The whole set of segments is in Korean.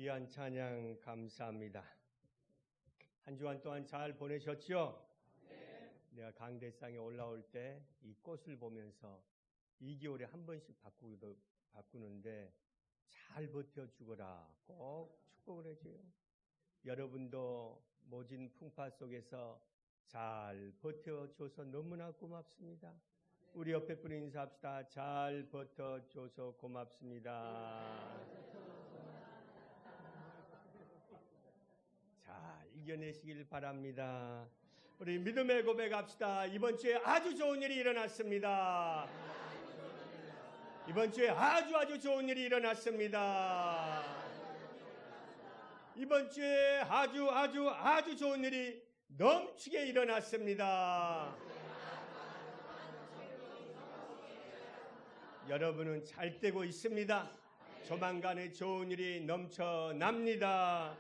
귀한 찬양 감사합니다. 한 주간 동안 잘 보내셨죠? 네. 내가 강대상에 올라올 때 이 꽃을 보면서 2개월에 한 번씩 바꾸는데 잘 버텨주거라 꼭 축복을 해줘요. 여러분도 모진 풍파 속에서 잘 버텨줘서 너무나 고맙습니다. 우리 옆에 분이 인사합시다. 잘 버텨줘서 고맙습니다. 잘 이겨내시길 바랍니다. 우리 믿음의 고백합시다. 이번 주에 아주 좋은 일이 일어났습니다. 이번 주에 아주 좋은 일이 일어났습니다. 이번 주에 아주 좋은 일이 넘치게 일어났습니다. 여러분은 잘 되고 있습니다. 조만간에 좋은 일이 넘쳐납니다.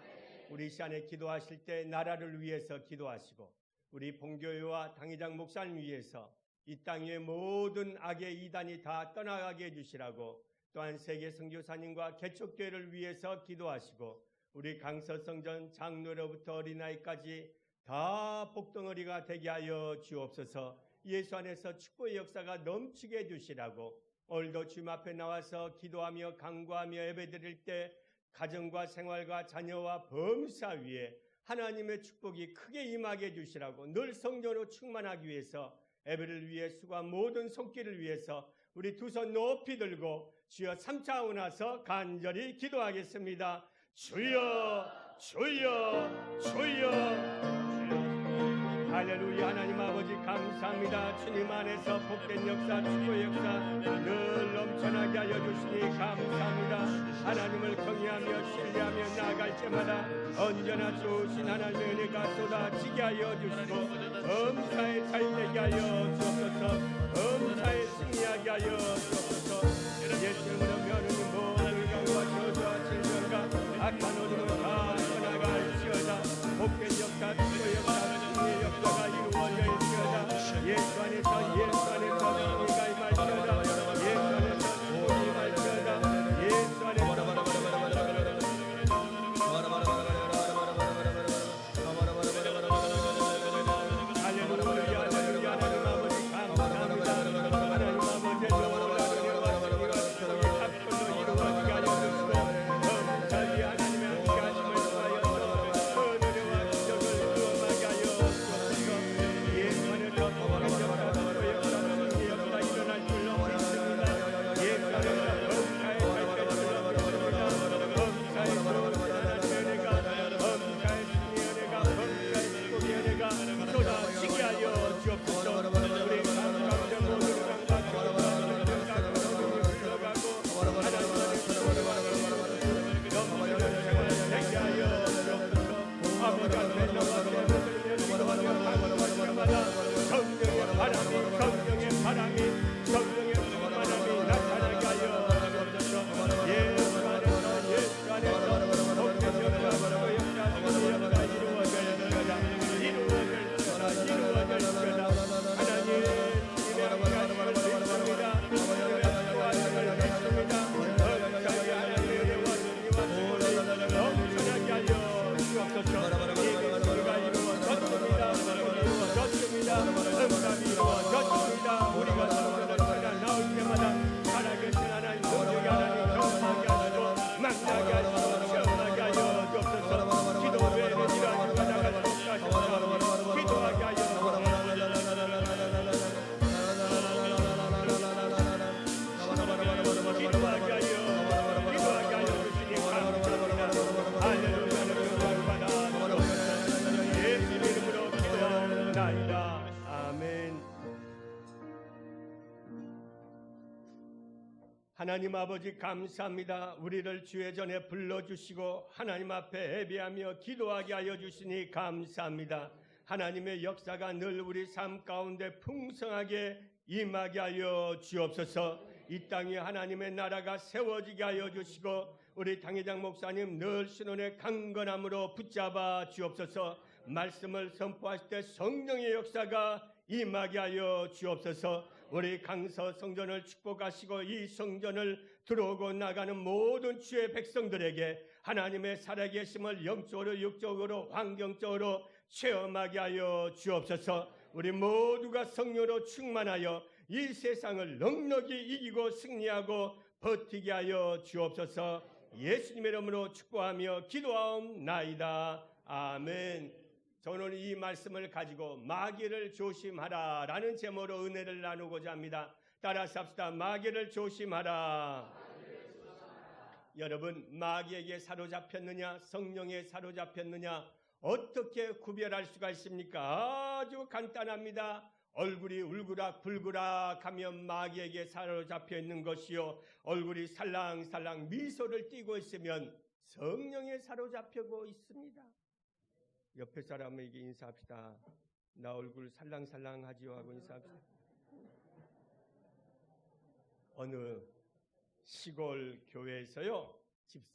우리 시간에 기도하실 때 나라를 위해서 기도하시고 우리 본교회와 당회장 목사님 위해서 이 땅 위의 모든 악의 이단이 다 떠나가게 해주시라고, 또한 세계 선교사님과 개척교회를 위해서 기도하시고 우리 강서성전 장로로부터 어린아이까지 다 복덩어리가 되게 하여 주옵소서. 예수 안에서 축복의 역사가 넘치게 해주시라고, 오늘도 주님 앞에 나와서 기도하며 간구하며 예배드릴 때 가정과 생활과 자녀와 범사 위에 하나님의 축복이 크게 임하게 해주시라고, 늘 성령으로 충만하기 위해서 예배를 위해 수고한 모든 손길을 위해서 우리 두 손 높이 들고 주여 3차 하고 나서 간절히 기도하겠습니다. 주여 주여 주여. 할렐루야. 하나님 아버지 감사합니다. 주님 안에서 복된 역사, 축복의 역사 늘 넘쳐나게 하여 주시니 감사합니다. 하나님을 경외하며 신뢰하며 나아갈 때마다 언제나 좋으신 하나님의 은혜가 쏟아지게 하여 주시고 범사에 잘되게 하여 주옵소서. 범사에 승리하게 하여 주옵소서. 예수님으로 면하는 모든 강과 저주와 질병과 악한 어둠은 다 떠나갈지어다. 복된 역사, 축복의 역사, 승리의 역사가 이루어져 있지어다. 예수 안에서 승리가 임할지어다. 예수 안에서 복이 임할지어다. 예수 안에서 하나님 아버지 감사합니다. 우리를 주의 전에 불러주시고 하나님 앞에 예배하며 기도하게 하여 주시니 감사합니다. 하나님의 역사가 늘 우리 삶 가운데 풍성하게 임하게 하여 주옵소서. 이 땅에 하나님의 나라가 세워지게 하여 주시고 우리 당회장 목사님 늘 신원의 강건함으로 붙잡아 주옵소서. 말씀을 선포하실 때 성령의 역사가 임하게 하여 주옵소서. 우리 강서 성전을 축복하시고 이 성전을 들어오고 나가는 모든 주의 백성들에게 하나님의 살아계심을 영적으로 육적으로 환경적으로 체험하게 하여 주옵소서. 우리 모두가 성령으로 충만하여 이 세상을 넉넉히 이기고 승리하고 버티게 하여 주옵소서. 예수님의 이름으로 축복하며 기도하옵나이다. 아멘. 저는 이 말씀을 가지고 마귀를 조심하라 라는 제목으로 은혜를 나누고자 합니다. 따라서 합시다. 마귀를 조심하라. 여러분, 마귀에게 사로잡혔느냐 성령에 사로잡혔느냐 어떻게 구별할 수가 있습니까? 아주 간단합니다. 얼굴이 울그락불그락 하면 마귀에게 사로잡혀 있는 것이요, 얼굴이 살랑살랑 미소를 띠고 있으면 성령에 사로잡히고 있습니다. 옆에 사람에게 인사합시다. 나 얼굴 살랑살랑하지요 하고 인사합시다. 어느 시골 교회에서요,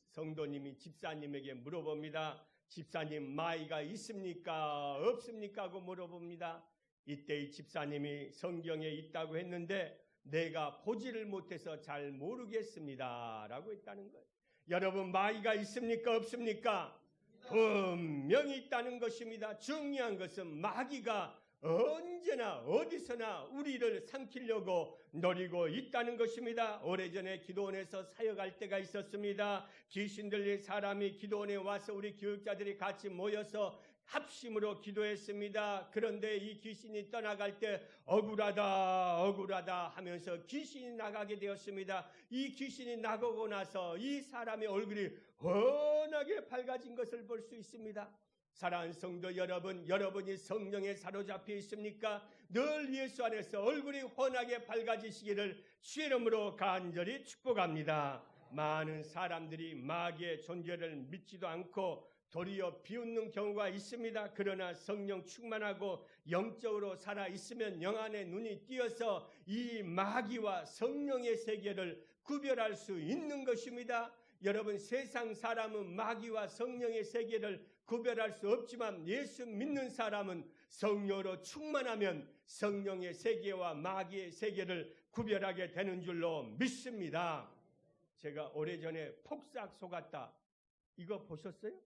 성도님이 집사님에게 물어봅니다. 집사님, 마귀가 있습니까? 없습니까? 하고 물어봅니다. 이때 이 집사님이 성경에 있다고 했는데 내가 보지를 못해서 잘 모르겠습니다 라고 했다는 거예요. 여러분, 마귀가 있습니까? 없습니까? 분명히 있다는 것입니다. 중요한 것은 마귀가 언제나 어디서나 우리를 삼키려고 노리고 있다는 것입니다. 오래전에 기도원에서 사역할 때가 있었습니다. 귀신 들린 사람이 기도원에 와서 우리 교육자들이 같이 모여서 합심으로 기도했습니다. 그런데 이 귀신이 떠나갈 때 억울하다 하면서 귀신이 나가게 되었습니다. 이 귀신이 나가고 나서 이 사람의 얼굴이 환하게 밝아진 것을 볼 수 있습니다. 사랑하는 성도 여러분, 여러분이 성령에 사로잡혀 있습니까? 늘 예수 안에서 얼굴이 환하게 밝아지시기를 주의 이름으로 간절히 축복합니다. 많은 사람들이 마귀의 존재를 믿지도 않고 도리어 비웃는 경우가 있습니다. 그러나 성령 충만하고 영적으로 살아 있으면 영 안에 눈이 띄어서 이 마귀와 성령의 세계를 구별할 수 있는 것입니다. 여러분, 세상 사람은 마귀와 성령의 세계를 구별할 수 없지만 예수 믿는 사람은 성령으로 충만하면 성령의 세계와 마귀의 세계를 구별하게 되는 줄로 믿습니다. 제가 오래전에 폭삭 속았다, 이거 보셨어요?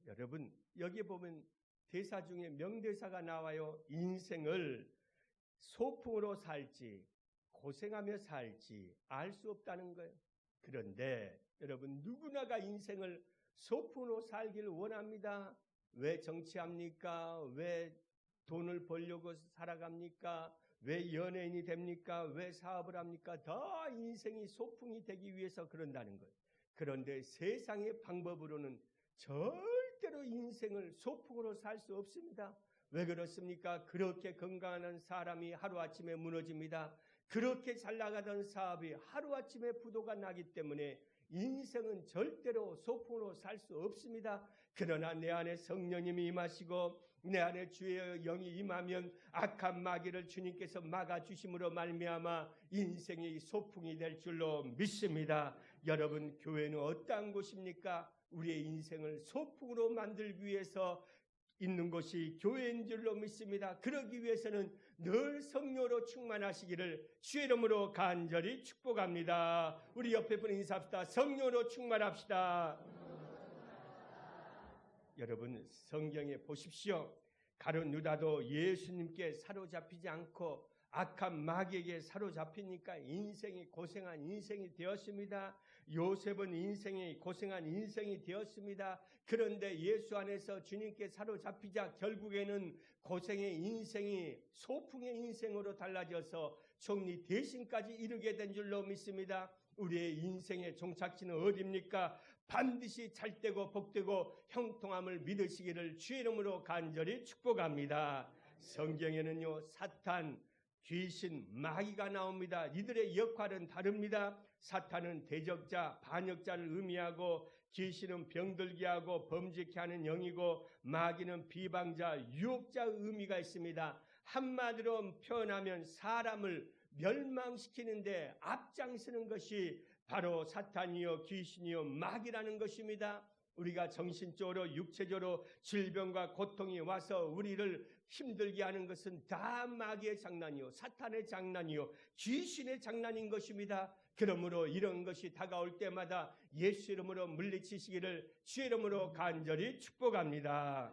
여러분, 여기 보면 대사 중에 명대사가 나와요. 인생을 소풍으로 살지 고생하며 살지 알 수 없다는 거예요. 그런데 여러분, 누구나가 인생을 소풍으로 살기를 원합니다. 왜 정치합니까? 왜 돈을 벌려고 살아갑니까? 왜 연예인이 됩니까? 왜 사업을 합니까? 다 인생이 소풍이 되기 위해서 그런다는 거예요. 그런데 세상의 방법으로는 절대로 인생을 소풍으로 살 수 없습니다. 왜 그렇습니까? 그렇게 건강한 사람이 하루아침에 무너집니다. 그렇게 잘 나가던 사업이 하루아침에 부도가 나기 때문에 인생은 절대로 소풍으로 살 수 없습니다. 그러나 내 안에 성령님이 임하시고 내 안에 주의 영이 임하면 악한 마귀를 주님께서 막아주심으로 말미암아 인생이 소풍이 될 줄로 믿습니다. 여러분, 교회는 어떠한 곳입니까? 우리의 인생을 소풍으로 만들기 위해서 있는 곳이 교회인 줄로 믿습니다. 그러기 위해서는 늘 성령으로 충만하시기를 주의 이름으로 간절히 축복합니다. 우리 옆에 분 인사합시다. 성령으로 충만합시다. 여러분, 성경에 보십시오. 가룟 유다도 예수님께 사로잡히지 않고 악한 마귀에게 사로잡히니까 인생이 고생한 인생이 되었습니다. 요셉은 인생이 고생한 인생이 되었습니다. 그런데 예수 안에서 주님께 사로잡히자 결국에는 고생의 인생이 소풍의 인생으로 달라져서 총리 대신까지 이르게 된 줄로 믿습니다. 우리의 인생의 종착지는 어디입니까? 반드시 잘되고 복되고 형통함을 믿으시기를 주의 이름으로 간절히 축복합니다. 성경에는요, 사탄, 귀신, 마귀가 나옵니다. 이들의 역할은 다릅니다. 사탄은 대적자, 반역자를 의미하고 귀신은 병들게 하고 범죄케 하는 영이고 마귀는 비방자, 유혹자의 의미가 있습니다. 한마디로 표현하면 사람을 멸망시키는데 앞장서는 것이 바로 사탄이요 귀신이요 마귀라는 것입니다. 우리가 정신적으로 육체적으로 질병과 고통이 와서 우리를 힘들게 하는 것은 다 마귀의 장난이요 사탄의 장난이요 귀신의 장난인 것입니다. 그러므로 이런 것이 다가올 때마다 예수 이름으로 물리치시기를 주의 이름으로 간절히 축복합니다.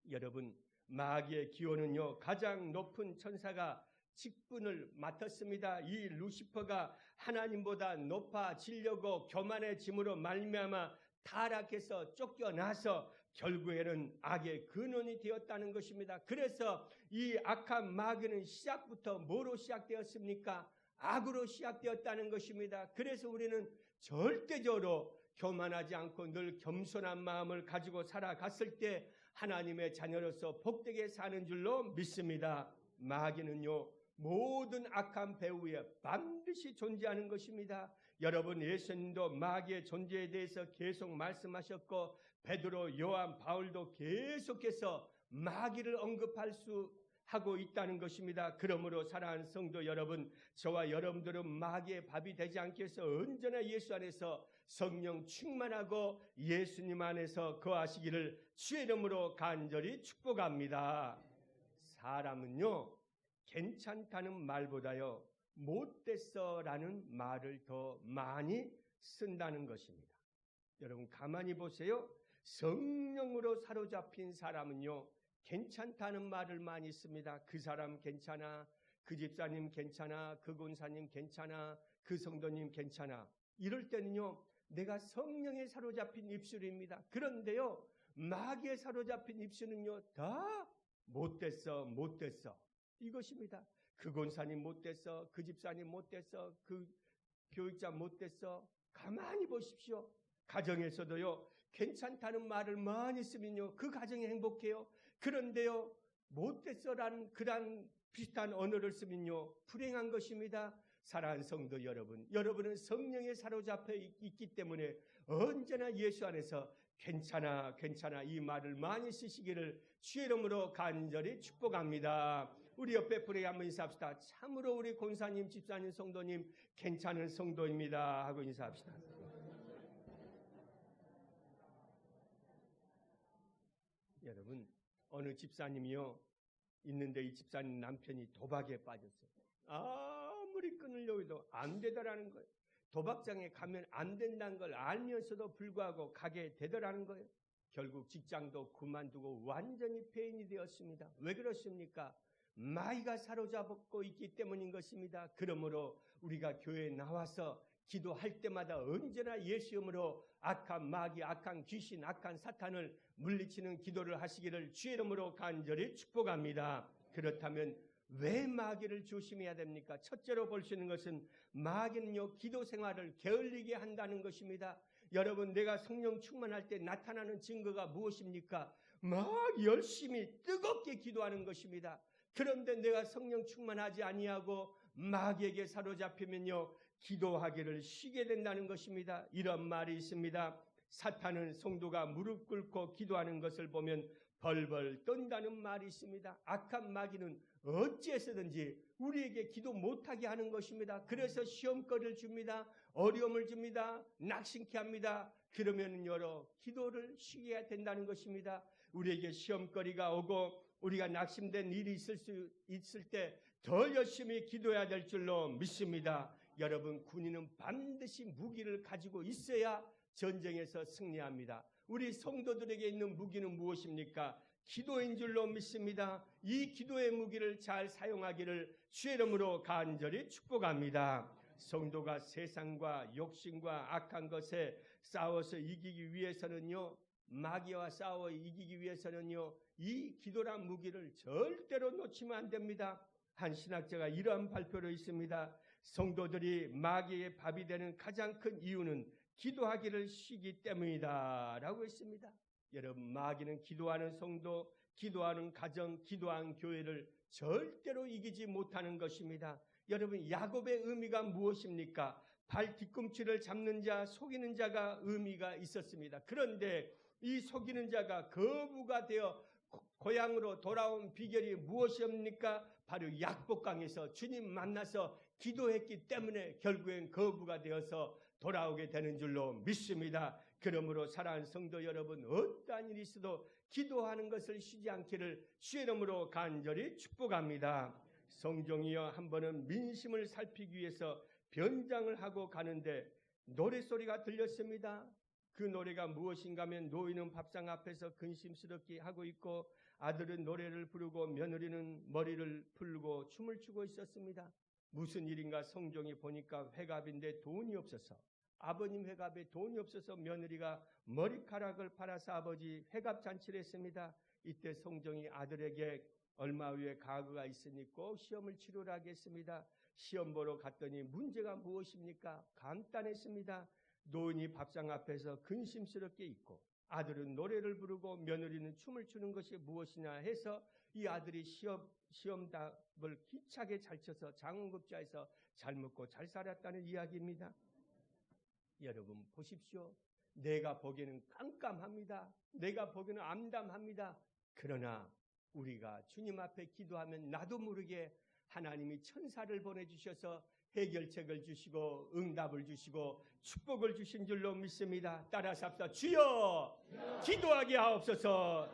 여러분, 마귀의 기호는요, 가장 높은 천사가 직분을 맡았습니다. 이 루시퍼가 하나님보다 높아지려고 교만해짐으로 말미암아 타락해서 쫓겨나서 결국에는 악의 근원이 되었다는 것입니다. 그래서 이 악한 마귀는 시작부터 뭐로 시작되었습니까? 악으로 시작되었다는 것입니다. 그래서 우리는 절대적으로 교만하지 않고 늘 겸손한 마음을 가지고 살아갔을 때 하나님의 자녀로서 복되게 사는 줄로 믿습니다. 마귀는요, 모든 악한 배후에 반드시 존재하는 것입니다. 여러분, 예수님도 마귀의 존재에 대해서 계속 말씀하셨고 베드로, 요한, 바울도 계속해서 마귀를 언급할 수 하고 있다는 것입니다. 그러므로 사랑하는 성도 여러분, 저와 여러분들은 마귀의 밥이 되지 않기 위해서 언제나 예수 안에서 성령 충만하고 예수님 안에서 거하시기를 주의 이름으로 간절히 축복합니다. 사람은요, 괜찮다는 말보다요, 못됐어라는 말을 더 많이 쓴다는 것입니다. 여러분 가만히 보세요. 성령으로 사로잡힌 사람은요, 괜찮다는 말을 많이 씁니다. 그 사람 괜찮아, 그 집사님 괜찮아, 그 권사님 괜찮아, 그 성도님 괜찮아. 이럴 때는요, 내가 성령에 사로잡힌 입술입니다. 그런데요, 마귀에 사로잡힌 입술은요, 다 못됐어, 못됐어. 이것입니다. 그 권사님 못됐어, 그 집사님 못됐어, 그 교육자 못됐어. 가만히 보십시오. 가정에서도요, 괜찮다는 말을 많이 쓰면요, 그 가정이 행복해요. 그런데요, 못됐어라는 그런 비슷한 언어를 쓰면요, 불행한 것입니다. 사랑하는 성도 여러분, 여러분은 성령에 사로잡혀 있기 때문에 언제나 예수 안에서 괜찮아, 괜찮아 이 말을 많이 쓰시기를 주의 이름으로 간절히 축복합니다. 우리 옆에 불에 한번 인사합시다. 참으로 우리 권사님, 집사님, 성도님 괜찮은 성도입니다 하고 인사합시다. 여러분, 어느 집사님이요 있는데 이 집사님 남편이 도박에 빠졌어요. 아무리 끊으려고 해도 안 되더라는 거예요. 도박장에 가면 안 된다는 걸 알면서도 불구하고 가게 되더라는 거예요. 결국 직장도 그만두고 완전히 폐인이 되었습니다. 왜 그렇습니까? 마귀가 사로잡고 있기 때문인 것입니다. 그러므로 우리가 교회에 나와서 기도할 때마다 언제나 예수 이름으로 악한 마귀, 악한 귀신, 악한 사탄을 물리치는 기도를 하시기를 주의 이름으로 간절히 축복합니다. 그렇다면 왜 마귀를 조심해야 됩니까? 첫째로 볼 수 있는 것은 마귀는요, 기도 생활을 게을리게 한다는 것입니다. 여러분, 내가 성령 충만할 때 나타나는 증거가 무엇입니까? 막 열심히 뜨겁게 기도하는 것입니다. 그런데 내가 성령 충만하지 아니하고 마귀에게 사로잡히면요, 기도하기를 쉬게 된다는 것입니다. 이런 말이 있습니다. 사탄은 성도가 무릎 꿇고 기도하는 것을 보면 벌벌 떤다는 말이 있습니다. 악한 마귀는 어찌해서든지 우리에게 기도 못하게 하는 것입니다. 그래서 시험거리를 줍니다. 어려움을 줍니다. 낙심케 합니다. 그러면 여러 기도를 쉬게 된다는 것입니다. 우리에게 시험거리가 오고 우리가 낙심된 일이 있을 때 더 열심히 기도해야 될 줄로 믿습니다. 여러분, 군인은 반드시 무기를 가지고 있어야 전쟁에서 승리합니다. 우리 성도들에게 있는 무기는 무엇입니까? 기도인 줄로 믿습니다. 이 기도의 무기를 잘 사용하기를 주의 이름으로 간절히 축복합니다. 성도가 세상과 욕심과 악한 것에 싸워서 이기기 위해서는요, 마귀와 싸워 이기기 위해서는요, 이 기도란 무기를 절대로 놓치면 안 됩니다. 한 신학자가 이러한 발표를 있습니다. 성도들이 마귀의 밥이 되는 가장 큰 이유는 기도하기를 쉬기 때문이다 라고 했습니다. 여러분, 마귀는 기도하는 성도, 기도하는 가정, 기도하는 교회를 절대로 이기지 못하는 것입니다. 여러분, 야곱의 의미가 무엇입니까? 발 뒤꿈치를 잡는 자, 속이는 자가 의미가 있었습니다. 그런데 이 속이는 자가 거부가 되어 고향으로 돌아온 비결이 무엇입니까? 바로 약복강에서 주님 만나서 기도했기 때문에 결국엔 거부가 되어서 돌아오게 되는 줄로 믿습니다. 그러므로 사랑하는 성도 여러분, 어떠한 일이 있어도 기도하는 것을 쉬지 않기를 주의 이름으로 간절히 축복합니다. 성경이여 한 번은 민심을 살피기 위해서 변장을 하고 가는데 노랫소리가 들렸습니다. 그 노래가 무엇인가 하면 노인은 밥상 앞에서 근심스럽게 하고 있고 아들은 노래를 부르고 며느리는 머리를 풀고 춤을 추고 있었습니다. 무슨 일인가 성종이 보니까 회갑인데 돈이 없어서 아버님 회갑에 돈이 없어서 며느리가 머리카락을 팔아서 아버지 회갑 잔치를 했습니다. 이때 성종이 아들에게 얼마 후에 가거가 있으니 꼭 시험을 치르라고 했습니다. 시험 보러 갔더니 문제가 무엇입니까? 간단했습니다. 노인이 밥상 앞에서 근심스럽게 있고 아들은 노래를 부르고 며느리는 춤을 추는 것이 무엇이냐 해서 이 아들이 시험 답을 기차게 잘 쳐서 장원급제에서 잘 먹고 잘 살았다는 이야기입니다. 여러분 보십시오. 내가 보기에는 깜깜합니다. 내가 보기에는 암담합니다. 그러나 우리가 주님 앞에 기도하면 나도 모르게 하나님이 천사를 보내주셔서 해결책을 주시고 응답을 주시고 축복을 주신 줄로 믿습니다. 따라서 합시다. 주여 기도하게 하옵소서.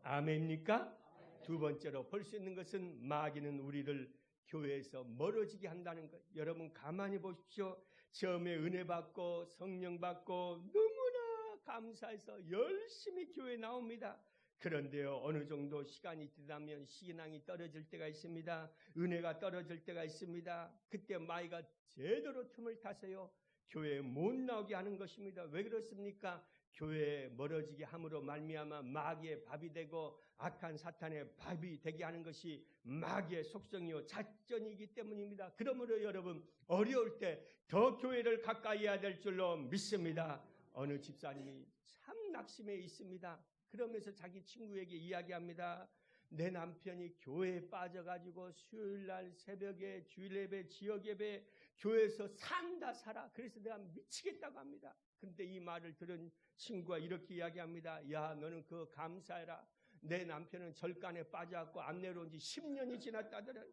아멘입니까? 두 번째로 볼 수 있는 것은 마귀는 우리를 교회에서 멀어지게 한다는 것. 여러분 가만히 보십시오. 처음에 은혜 받고 성령 받고 너무나 감사해서 열심히 교회에 나옵니다. 그런데요, 어느 정도 시간이 지나면 신앙이 떨어질 때가 있습니다. 은혜가 떨어질 때가 있습니다. 그때 마귀가 제대로 틈을 타서요, 교회에 못 나오게 하는 것입니다. 왜 그렇습니까? 교회에 멀어지게 함으로 말미암아 마귀의 밥이 되고 악한 사탄의 밥이 되게 하는 것이 마귀의 속성이요 작전이기 때문입니다. 그러므로 여러분 어려울 때 더 교회를 가까이 해야 될 줄로 믿습니다. 어느 집사님이 참 낙심해 있습니다. 그러면서 자기 친구에게 이야기합니다. 내 남편이 교회에 빠져가지고 수요일날 새벽에 주일 예배, 지역 예배, 교회에서 산다 살아. 그래서 내가 미치겠다고 합니다. 그런데 이 말을 들은 친구가 이렇게 이야기합니다. 야, 너는 그거 감사해라. 내 남편은 절간에 빠져갖고 안 내려온 지 10년이 지났다더라.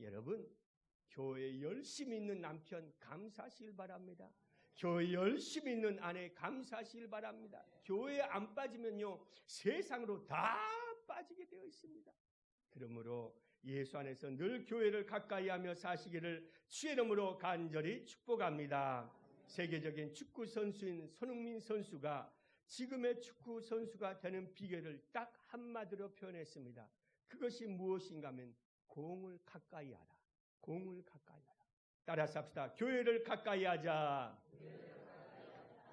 여러분, 교회에 열심히 있는 남편 감사하시길 바랍니다. 교회 열심히 있는 아내 감사하시길 바랍니다. 교회에 안 빠지면요 세상으로 다 빠지게 되어 있습니다. 그러므로 예수 안에서 늘 교회를 가까이 하며 사시기를 주의 이름으로 간절히 축복합니다. 세계적인 축구 선수인 손흥민 선수가 지금의 축구 선수가 되는 비결을 딱 한마디로 표현했습니다. 그것이 무엇인가 하면 공을 가까이 하라. 공을 가까이 하라. 따라서 합시다. 교회를 가까이 하자.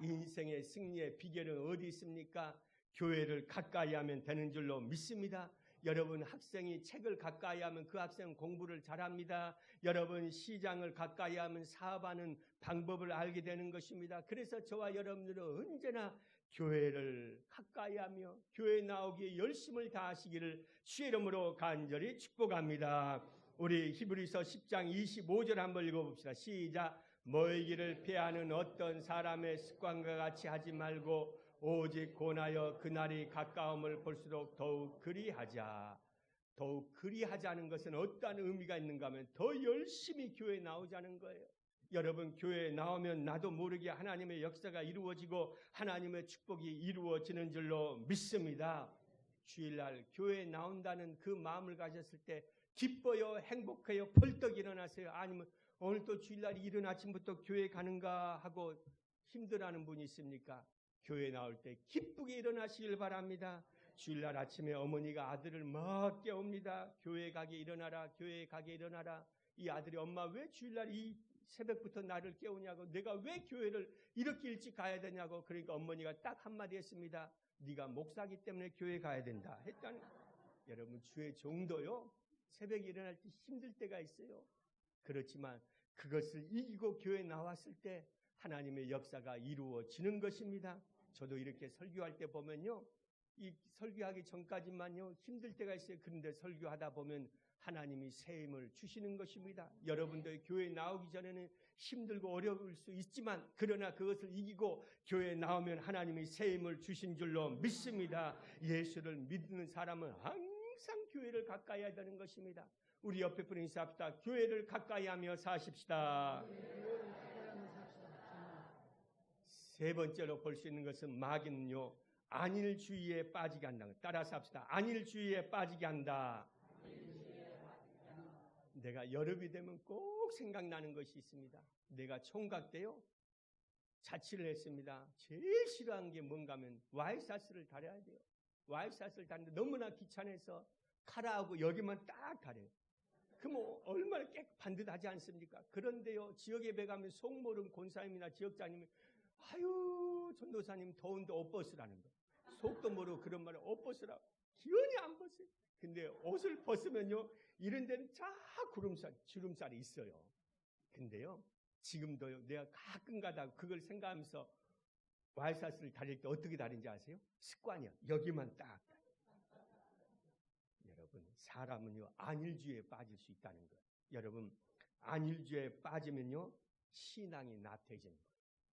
인생의 승리의 비결은 어디 있습니까? 교회를 가까이 하면 되는 줄로 믿습니다. 여러분 학생이 책을 가까이 하면 그 학생은 공부를 잘합니다. 여러분 시장을 가까이 하면 사업하는 방법을 알게 되는 것입니다. 그래서 저와 여러분들은 언제나 교회를 가까이 하며 교회 나오기에 열심을 다하시기를 주의 이름으로 간절히 축복합니다. 우리 히브리서 10장 25절 한번 읽어봅시다. 시작. 모이기를 피하는 어떤 사람의 습관과 같이 하지 말고 오직 권하여 그날이 가까움을 볼수록 더욱 그리하자. 더욱 그리하자는 것은 어떠한 의미가 있는가 하면 더 열심히 교회에 나오자는 거예요. 여러분 교회에 나오면 나도 모르게 하나님의 역사가 이루어지고 하나님의 축복이 이루어지는 줄로 믿습니다. 주일날 교회에 나온다는 그 마음을 가졌을 때 기뻐요, 행복해요, 벌떡 일어나세요? 아니면 오늘 또 주일날 이른 아침부터 교회 가는가 하고 힘들어하는 분이 있습니까? 교회 나올 때 기쁘게 일어나시길 바랍니다. 주일날 아침에 어머니가 아들을 막 깨웁니다. 교회 가게 일어나라, 교회 가게 일어나라. 이 아들이 엄마 왜 주일날 이 새벽부터 나를 깨우냐고, 내가 왜 교회를 이렇게 일찍 가야 되냐고. 그러니까 어머니가 딱 한마디 했습니다. 네가 목사기 때문에 교회 가야 된다 했다는. 여러분 주의 종도요 새벽에 일어날 때 힘들 때가 있어요. 그렇지만 그것을 이기고 교회에 나왔을 때 하나님의 역사가 이루어지는 것입니다. 저도 이렇게 설교할 때 보면요, 이 설교하기 전까지만요 힘들 때가 있어요. 그런데 설교하다 보면 하나님이 새 힘을 주시는 것입니다. 여러분들 교회에 나오기 전에는 힘들고 어려울 수 있지만 그러나 그것을 이기고 교회에 나오면 하나님이 새 힘을 주신 줄로 믿습니다. 예수를 믿는 사람은 항상 교회를 가까이 해야 되는 것입니다. 우리 옆에 분이 인사합시다. 교회를 가까이 하며 사십시다. 세 번째로 볼 수 있는 것은 마귀는요 안일주의에 빠지게 한다. 따라서 합시다. 안일주의에 빠지게 한다. 내가 여름이 되면 꼭 생각나는 것이 있습니다. 내가 총각 때요 자취를 했습니다. 제일 싫어하는 게 뭔가 하면 와이셔츠를 달아야 돼요. 와이셔츠를 다는데 너무나 귀찮아서 카라하고 여기만 딱 달아요. 그럼 얼마나 반듯하지 않습니까? 그런데요 지역에 배가면 속 모르는 권사님이나 지역장님이 아유 전도사님 더운데 옷 벗으라는 거. 속도 모르고 그런 말을 옷 벗으라고. 기운이 안 벗어요. 근데 옷을 벗으면요 이런 데는 쫙 주름살이 있어요. 근데요 지금도요 내가 가끔가다 그걸 생각하면서 와이셔츠를 다릴 때 어떻게 다린지 아세요? 습관이요. 여기만 딱. 여러분 사람은요 안일주의에 빠질 수 있다는 거예요. 여러분 안일주의에 빠지면요 신앙이 나태해지는 거예요.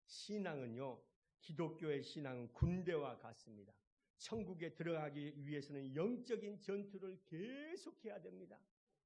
신앙은요 기독교의 신앙은 군대와 같습니다. 천국에 들어가기 위해서는 영적인 전투를 계속해야 됩니다.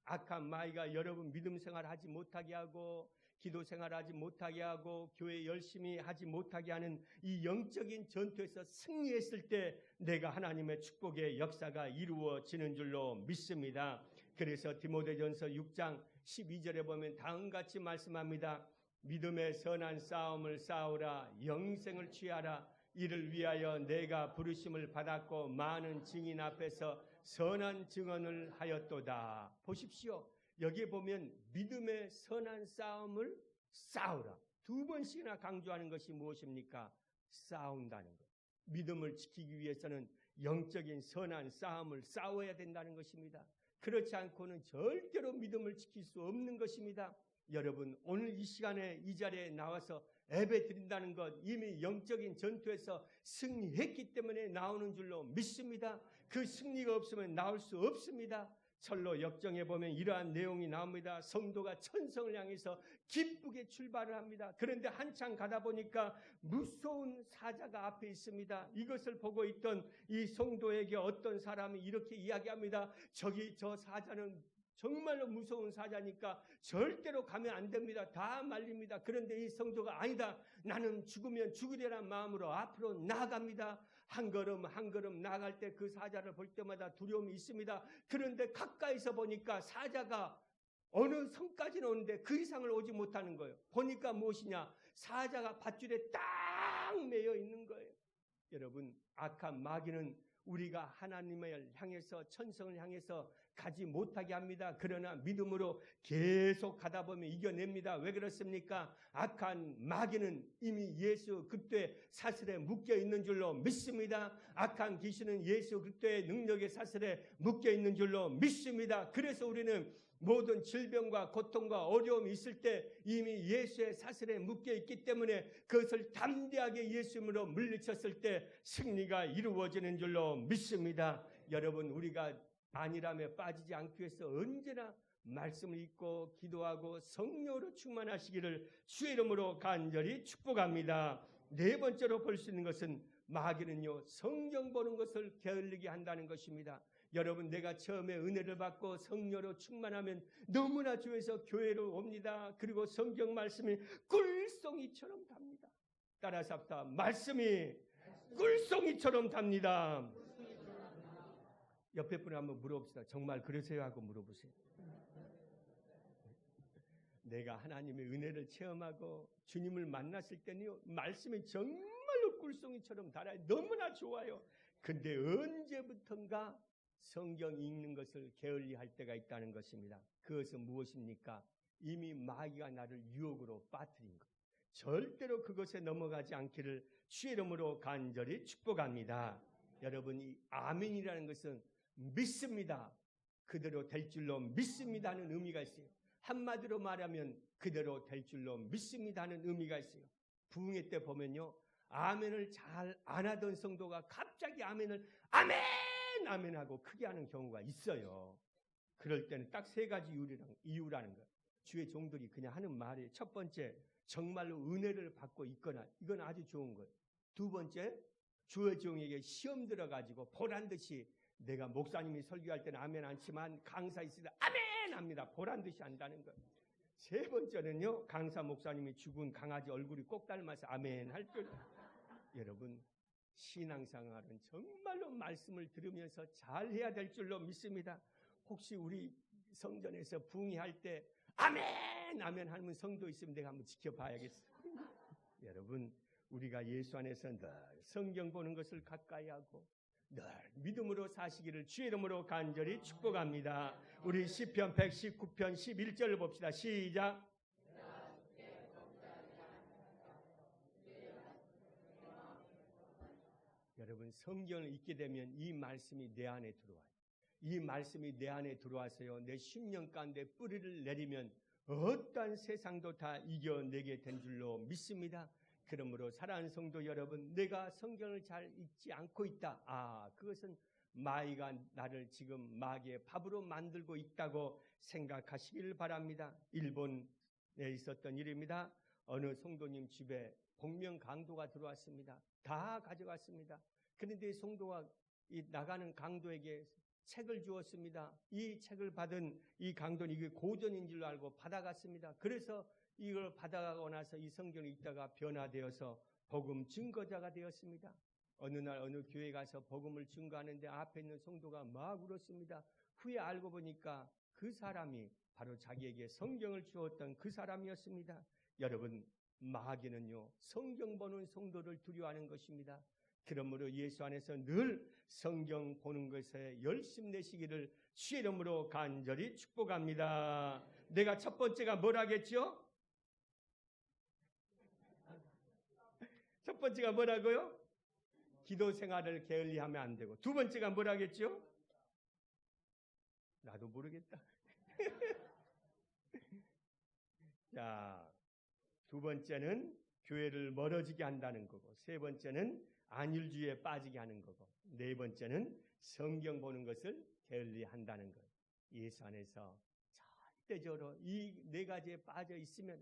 악한 마귀가 여러분 믿음 생활하지 못하게 하고 기도 생활하지 못하게 하고 교회 열심히 하지 못하게 하는 이 영적인 전투에서 승리했을 때 내가 하나님의 축복의 역사가 이루어지는 줄로 믿습니다. 그래서 디모데전서 6장 12절에 보면 다음같이 말씀합니다. 믿음의 선한 싸움을 싸우라. 영생을 취하라. 이를 위하여 내가 부르심을 받았고 많은 증인 앞에서 선한 증언을 하였도다. 보십시오. 여기에 보면 믿음의 선한 싸움을 싸우라. 2번씩이나 강조하는 것이 무엇입니까? 싸운다는 것. 믿음을 지키기 위해서는 영적인 선한 싸움을 싸워야 된다는 것입니다. 그렇지 않고는 절대로 믿음을 지킬 수 없는 것입니다. 여러분 오늘 이 시간에 이 자리에 나와서 예배 드린다는 것 이미 영적인 전투에서 승리했기 때문에 나오는 줄로 믿습니다. 그 승리가 없으면 나올 수 없습니다. 철로 역정에 보면 이러한 내용이 나옵니다. 성도가 천성을 향해서 기쁘게 출발을 합니다. 그런데 한참 가다 보니까 무서운 사자가 앞에 있습니다. 이것을 보고 있던 이 성도에게 어떤 사람이 이렇게 이야기합니다. 저 사자는 정말로 무서운 사자니까 절대로 가면 안 됩니다. 다 말립니다. 그런데 이 성도가 아니다. 나는 죽으면 죽으리라는 마음으로 앞으로 나아갑니다. 한 걸음 한 걸음 나아갈 때 그 사자를 볼 때마다 두려움이 있습니다. 그런데 가까이서 보니까 사자가 어느 성까지는 오는데 그 이상을 오지 못하는 거예요. 보니까 무엇이냐? 사자가 밧줄에 딱 매여 있는 거예요. 여러분 악한 마귀는 우리가 하나님을 향해서 천성을 향해서 가지 못하게 합니다. 그러나 믿음으로 계속 가다 보면 이겨냅니다. 왜 그렇습니까? 악한 마귀는 이미 예수 그리스도의 사슬에 묶여 있는 줄로 믿습니다. 악한 귀신은 예수 그리스도의 능력의 사슬에 묶여 있는 줄로 믿습니다. 그래서 우리는 모든 질병과 고통과 어려움이 있을 때 이미 예수의 사슬에 묶여 있기 때문에 그것을 담대하게 예수님으로 물리쳤을 때 승리가 이루어지는 줄로 믿습니다. 여러분 우리가 안일함에 빠지지 않기 위해서 언제나 말씀을 읽고 기도하고 성령으로 충만하시기를 주의 이름으로 간절히 축복합니다. 네 번째로 볼 수 있는 것은 마귀는요 성경 보는 것을 게을리게 한다는 것입니다. 여러분 내가 처음에 은혜를 받고 성령으로 충만하면 너무나 좋아서 교회로 옵니다. 그리고 성경 말씀이 꿀송이처럼 답니다. 따라서 합시다. 말씀이 꿀송이처럼 답니다. 옆에 분을 한번 물어봅시다. 정말 그러세요? 하고 물어보세요. 내가 하나님의 은혜를 체험하고 주님을 만났을 때는요 말씀이 정말로 꿀송이처럼 달아요. 너무나 좋아요. 근데 언제부턴가 성경 읽는 것을 게을리할 때가 있다는 것입니다. 그것은 무엇입니까? 이미 마귀가 나를 유혹으로 빠뜨린 것. 절대로 그것에 넘어가지 않기를 주의 이름으로 간절히 축복합니다. 여러분 이 아멘이라는 것은 믿습니다. 그대로 될 줄로 믿습니다는 의미가 있어요. 한마디로 말하면 그대로 될 줄로 믿습니다는 의미가 있어요. 부흥회 때 보면요. 아멘을 잘 안 하던 성도가 갑자기 아멘을 아멘! 아멘 하고 크게 하는 경우가 있어요. 그럴 때는 딱 3가지 이유라는 거예요. 주의 종들이 그냥 하는 말이에요. 첫 번째, 정말로 은혜를 받고 있거나 이건 아주 좋은 거예요. 2번째, 주의 종에게 시험 들어가지고 보란듯이 내가 목사님이 설교할 때는 아멘 않지만 강사 있을 때 아멘 합니다. 보란듯이 한다는 거예요. 3번째는요. 강사 목사님이 죽은 강아지 얼굴이 꼭 닮아서 아멘 할 때 여러분 신앙생활은 정말로 말씀을 들으면서 잘 해야 될 줄로 믿습니다. 혹시 우리 성전에서 붕이할 때 아멘 아멘 하는 성도 있으면 내가 한번 지켜봐야겠어. 여러분, 우리가 예수 안에서 늘 성경 보는 것을 가까이 하고 늘 믿음으로 사시기를 주의 이름으로 간절히 축복합니다. 우리 시편 119편 11절을 봅시다. 시작. 여러분, 성경을 읽게 되면 이 말씀이 내 안에 들어와요. 이 말씀이 내 안에 들어와서요, 내 심령 가운데 뿌리를 내리면 어떠한 세상도 다 이겨내게 된 줄로 믿습니다. 그러므로 사랑하는 성도 여러분, 내가 성경을 잘 읽지 않고 있다. 그것은 마귀가 나를 지금 마귀의 밥으로 만들고 있다고 생각하시길 바랍니다. 일본에 있었던 일입니다. 어느 성도님 집에 복면 강도가 들어왔습니다. 다 가져갔습니다. 그런데 성도가 이 나가는 강도에게 책을 주었습니다. 이 책을 받은 이 강도는 이게 고전인 줄 알고 받아갔습니다. 그래서 이걸 받아가고 나서 이 성경을 읽다가 변화되어서 복음 증거자가 되었습니다. 어느 날 어느 교회 가서 복음을 증거하는데 앞에 있는 성도가 막 울었습니다. 후에 알고 보니까 그 사람이 바로 자기에게 성경을 주었던 그 사람이었습니다. 여러분, 마귀는요, 성경 보는 성도를 두려워하는 것입니다. 그러므로 예수 안에서 늘 성경 보는 것에 열심 내시기를 주의 이름으로 간절히 축복합니다. 내가 첫 번째가 뭐라겠죠? 첫 번째가 뭐라고요? 기도 생활을 게을리하면 안 되고, 두 번째가 뭐라겠죠? 나도 모르겠다. 자, 두 번째는 교회를 멀어지게 한다는 거고, 세 번째는 안일주의에 빠지게 하는 거고, 네 번째는 성경 보는 것을 게을리한다는 거예요. 예수 안에서 절대적으로 이 네 가지에 빠져 있으면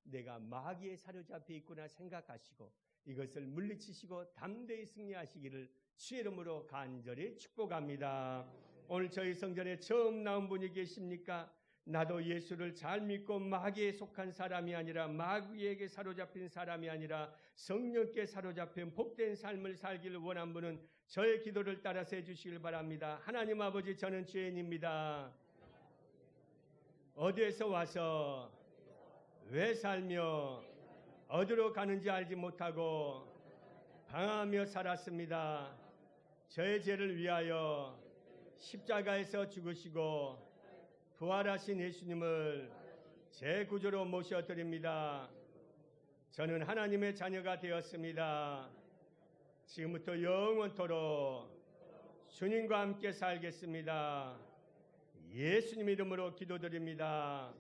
내가 마귀에 사로잡혀 있구나 생각하시고 이것을 물리치시고 담대히 승리하시기를 주의 이름으로 간절히 축복합니다. 오늘 저희 성전에 처음 나온 분이 계십니까? 나도 예수를 잘 믿고 마귀에 속한 사람이 아니라 마귀에게 사로잡힌 사람이 아니라 성령께 사로잡힌 복된 삶을 살기를 원한 분은 저의 기도를 따라서 해주시길 바랍니다. 하나님 아버지, 저는 죄인입니다. 어디에서 와서 왜 살며 어디로 가는지 알지 못하고 방황하며 살았습니다. 저의 죄를 위하여 십자가에서 죽으시고 부활하신 예수님을 제 구주로 모셔드립니다. 저는 하나님의 자녀가 되었습니다. 지금부터 영원토록 주님과 함께 살겠습니다. 예수님 이름으로 기도드립니다.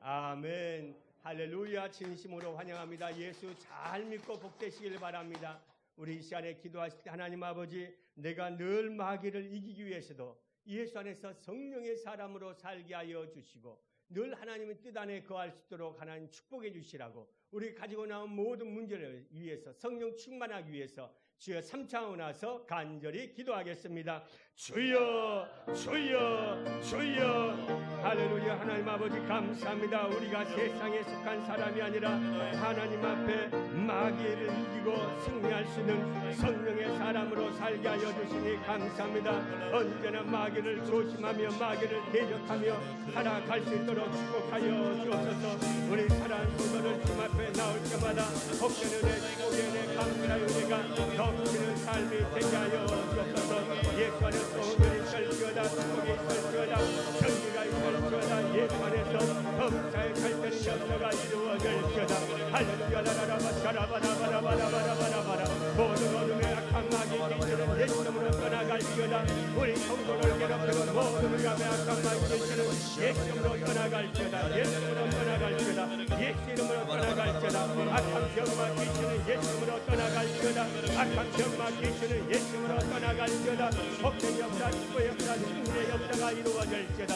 아멘. 할렐루야. 진심으로 환영합니다. 예수 잘 믿고 복되시길 바랍니다. 우리 이 시간에 기도하실 때 하나님 아버지, 내가 늘 마귀를 이기기 위해서도 예수 안에서 성령의 사람으로 살게 하여 주시고 늘 하나님의 뜻 안에 거할 수 있도록 하나님 축복해 주시라고, 우리 가지고 나온 모든 문제를 위해서 성령 충만하기 위해서 주여 3창을 나서 간절히 기도하겠습니다. 주여 주여 주여. 할렐루야. 하나님 아버지 감사합니다. 우리가 세상에 속한 사람이 아니라 하나님 앞에 마귀를 이기고 승리할 수 있는 성령의 사람으로 살게 하여 주시니 감사합니다. 언제나 마귀를 조심하며 마귀를 대적하며 살아갈 수 있도록 축복하여 주옵소서. 우리 사랑하는 성도들 주님 앞에 나올 때마다 복되는 은혜, 축복의 은혜, 감사의 은혜가 넘치는 삶이 되게 하여 주옵소서. 예수 안에서 오늘이 있을지어다, 축복이 있을지어다, 정리가 있을지어다, 예수 안에서 범사의 갈등 역사가 이루어질지어다. 할렐루야. 라라라바샤라바라바라바라바라바라. 모든 어둠의 악한 마귀 기체는 예수님으로 떠나갈지어다. 우리 성도를 괴롭히는 모든 의감의 악한 마귀 기체는 예수님으로 떠나갈지어다. 예수님으로 떠나갈지어다. 예수 이름으로 떠나갈지어다. 악한 병마 기체는 예수님으로 떠나갈지어다. 악한 병마 기체는 예수님으로 떠나갈지어다. 복된 역사, 축복의 역사, 승리의 역사가 이루어질지어다.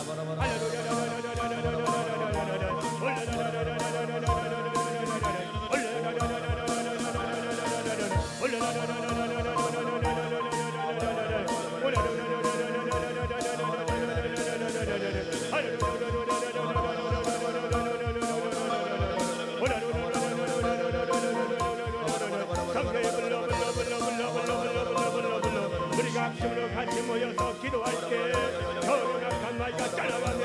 우리가 힘으로 같이 모여서 기도할 때 더러운 악한 마귀가 잘라와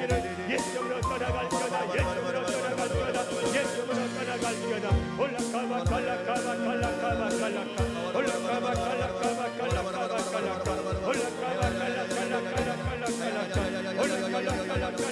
마귀는 예수로 떠나갈지어다. 예수로 떠나갈지어다. 예수로 떠나갈지어다. 올라가봐 갈라가봐 갈라가봐 갈라가 올라가봐 갈라가봐 갈라가봐 갈라가 올라가봐 갈라갈라 갈라갈라 갈라가 올라가라 갈라갈라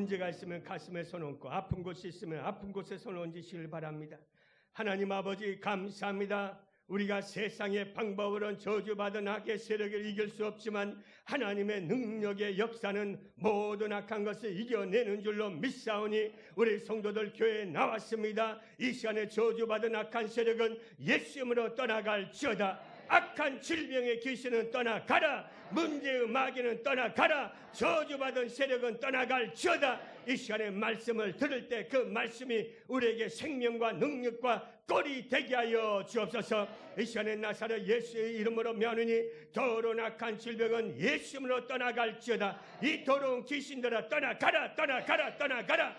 문제가 있으면 가슴에 손 얹고 아픈 곳이 있으면 아픈 곳에 손 얹으시길 바랍니다. 하나님 아버지 감사합니다. 우리가 세상의 방법으로는 저주받은 악의 세력을 이길 수 없지만 하나님의 능력의 역사는 모든 악한 것을 이겨내는 줄로 믿사오니 우리 성도들 교회에 나왔습니다. 이 시간에 저주받은 악한 세력은 예수 이름으로 떠나갈지어다. 악한 질병의 귀신은 떠나가라. 문제의 마귀는 떠나가라. 저주받은 세력은 떠나갈지어다. 이 시간에 말씀을 들을 때 그 말씀이 우리에게 생명과 능력과 꼴이 되게 하여 주옵소서. 이 시간에 나사렛 예수의 이름으로 명하노니 더러운 악한 질병은 예수 이름으로 떠나갈지어다. 이 더러운 귀신들아 떠나가라 떠나가라 떠나가라.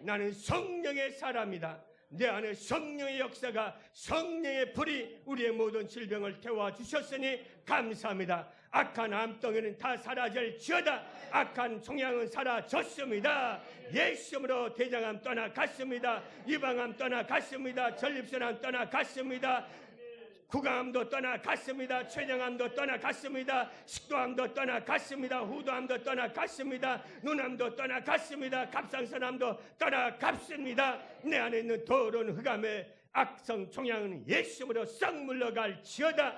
나는 성령의 사람이다. 내 안에 성령의 역사가 성령의 불이 우리의 모든 질병을 태워주셨으니 감사합니다. 악한 암덩이는 다 사라질지어다. 악한 종양은 사라졌습니다. 예수님으로 대장암 떠나갔습니다. 유방암 떠나갔습니다. 전립선암 떠나갔습니다. 구강암도 떠나갔습니다. 췌장암도 떠나갔습니다. 식도암도 떠나갔습니다. 후두암도 떠나갔습니다. 눈암도 떠나갔습니다. 갑상선암도 떠나갔습니다. 내 안에 있는 더러운 흑암의 악성 종양은 예수님으로 썩 물러갈지어다.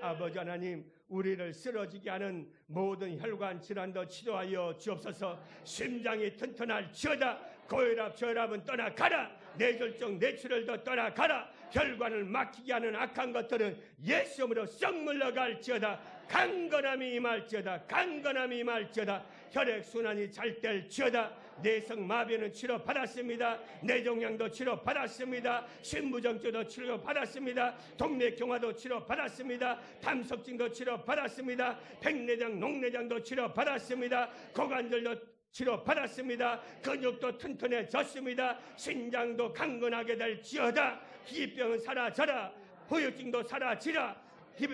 아버지 하나님, 우리를 쓰러지게 하는 모든 혈관 질환도 치료하여 주옵소서. 심장이 튼튼할지어다. 고혈압, 저혈압은 떠나가라. 뇌졸중, 뇌출혈도 떠나가라. 혈관을 막히게 하는 악한 것들은 예수 이름으로 썩 물러갈지어다. 강건함이 임할지어다. 강건함이 임할지어다. 혈액순환이 잘 될지어다. 내성마비는 치료받았습니다. 뇌종양도 치료받았습니다. 신부정증도 치료받았습니다. 동맥경화도 치료받았습니다. 담석증도 치료받았습니다. 백내장, 녹내장도 치료받았습니다. 고관절도 치료받았습니다. 근육도 튼튼해졌습니다. 신장도 강건하게 될지어다. 기병은 사라져라. 후유증도 사라지라.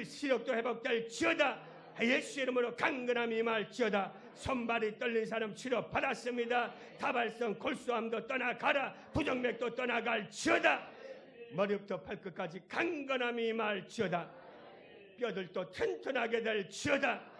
시력도 회복될지어다. 예수 이름으로 강건함이 임할지어다. 손발이 떨린 사람 치료받았습니다. 다발성 골수암도 떠나가라. 부정맥도 떠나갈지어다. 머리부터 발끝까지 강건함이 임할지어다. 뼈들도 튼튼하게 될지어다.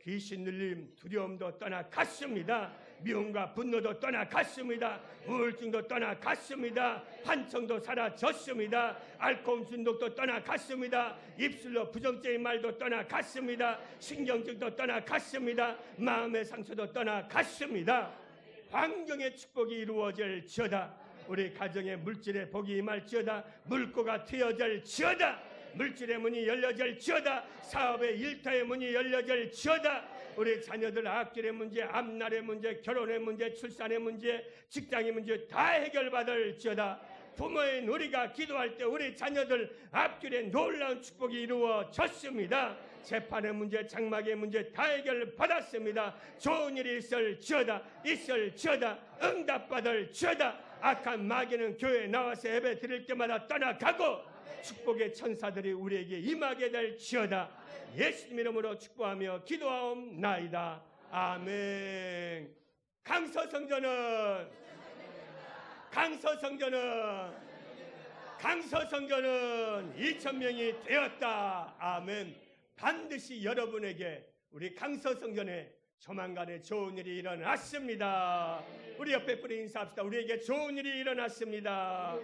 귀신 눌림, 두려움도 떠나갔습니다. 미움과 분노도 떠나갔습니다. 우울증도 떠나갔습니다. 환청도 사라졌습니다. 알코올 중독도 떠나갔습니다. 입술로 부정적인 말도 떠나갔습니다. 신경증도 떠나갔습니다. 마음의 상처도 떠나갔습니다. 환경의 축복이 이루어질지어다. 우리 가정의 물질의 복이 임할지어다. 물고가 트여질지어다. 물질의 문이 열려질지어다. 사업의 일터의 문이 열려질지어다. 우리 자녀들 학교의 문제, 앞날의 문제, 결혼의 문제, 출산의 문제, 직장의 문제 다 해결받을지어다. 부모인 우리가 기도할 때 우리 자녀들 앞길에 놀라운 축복이 이루어졌습니다. 재판의 문제, 장막의 문제 다 해결받았습니다. 좋은 일이 있을지어다. 응답받을지어다. 악한 마귀는 교회에 나와서 예배 드릴 때마다 떠나가고 축복의 천사들이 우리에게 임하게 될지어다. 예수님 이름으로 축복하며 기도하옵나이다. 아멘. 강서성전은 2,000명이 되었다. 아멘. 반드시 여러분에게 우리 강서성전에 조만간에 좋은 일이 일어났습니다. 우리 옆에 분에 인사합시다. 우리에게 좋은 일이 일어났습니다.